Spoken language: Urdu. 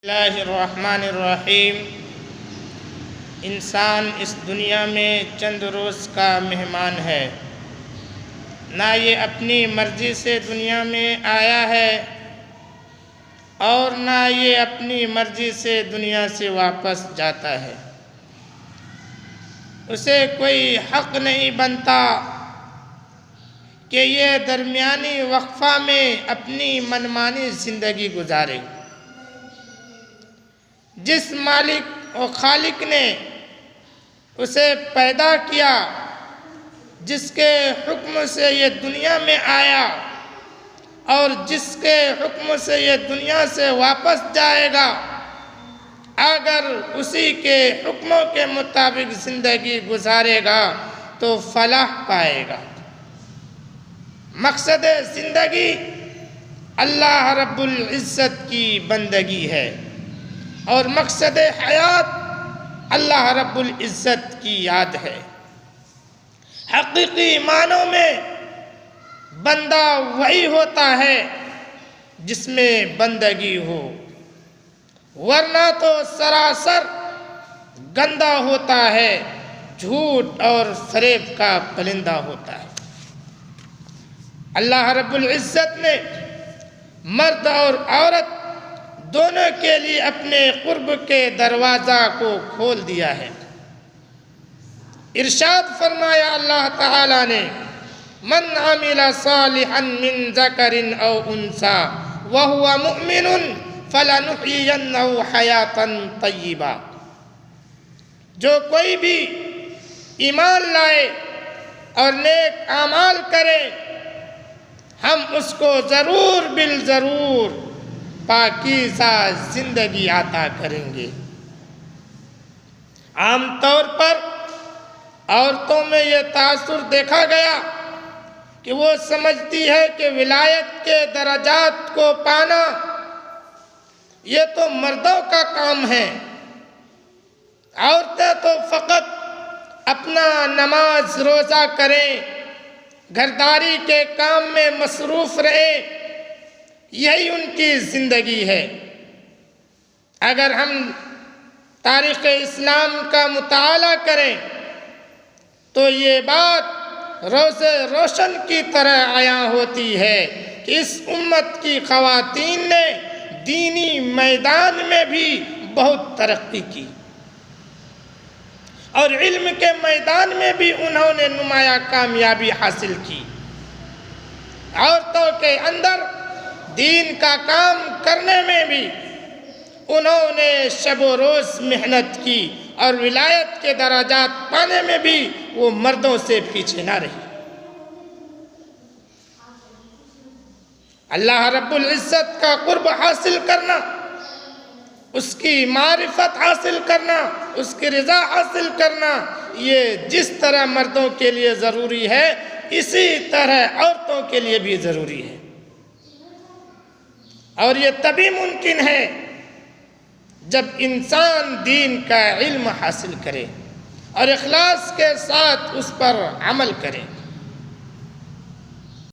اللہ الرحمن الرحیم۔ انسان اس دنیا میں چند روز کا مہمان ہے، نہ یہ اپنی مرضی سے دنیا میں آیا ہے اور نہ یہ اپنی مرضی سے دنیا سے واپس جاتا ہے۔ اسے کوئی حق نہیں بنتا کہ یہ درمیانی وقفہ میں اپنی منمانی زندگی گزارے۔ جس مالک و خالق نے اسے پیدا کیا، جس کے حکم سے یہ دنیا میں آیا اور جس کے حکم سے یہ دنیا سے واپس جائے گا، اگر اسی کے حکموں کے مطابق زندگی گزارے گا تو فلاح پائے گا۔ مقصد زندگی اللہ رب العزت کی بندگی ہے اور مقصد حیات اللہ رب العزت کی یاد ہے۔ حقیقی معنوں میں بندہ وہی ہوتا ہے جس میں بندگی ہو، ورنہ تو سراسر گندا ہوتا ہے، جھوٹ اور فریب کا پلندہ ہوتا ہے۔ اللہ رب العزت نے مرد اور عورت دونوں کے لیے اپنے قرب کے دروازہ کو کھول دیا ہے۔ ارشاد فرمایا اللہ تعالیٰ نے، من عمل صالحا من ذکر او انثی وہو مؤمن فلنحیینہ حیاتا طیبہ۔ جو کوئی بھی ایمان لائے اور نیک اعمال کرے، ہم اس کو ضرور بالضرور پاکیزہ زندگی عطا کریں گے۔ عام طور پر عورتوں میں یہ تاثر دیکھا گیا کہ وہ سمجھتی ہے کہ ولایت کے درجات کو پانا یہ تو مردوں کا کام ہے، عورتیں تو فقط اپنا نماز روزہ کریں، گھرداری کے کام میں مصروف رہیں، یہی ان کی زندگی ہے۔ اگر ہم تاریخ اسلام کا مطالعہ کریں تو یہ بات روز روشن کی طرح عیاں ہوتی ہے کہ اس امت کی خواتین نے دینی میدان میں بھی بہت ترقی کی اور علم کے میدان میں بھی انہوں نے نمایاں کامیابی حاصل کی۔ عورتوں کے اندر دین کا کام کرنے میں بھی انہوں نے شب و روز محنت کی اور ولایت کے درجات پانے میں بھی وہ مردوں سے پیچھے نہ رہی۔ اللہ رب العزت کا قرب حاصل کرنا، اس کی معرفت حاصل کرنا، اس کی رضا حاصل کرنا، یہ جس طرح مردوں کے لیے ضروری ہے اسی طرح عورتوں کے لیے بھی ضروری ہے، اور یہ تبھی ممکن ہے جب انسان دین کا علم حاصل کرے اور اخلاص کے ساتھ اس پر عمل کرے۔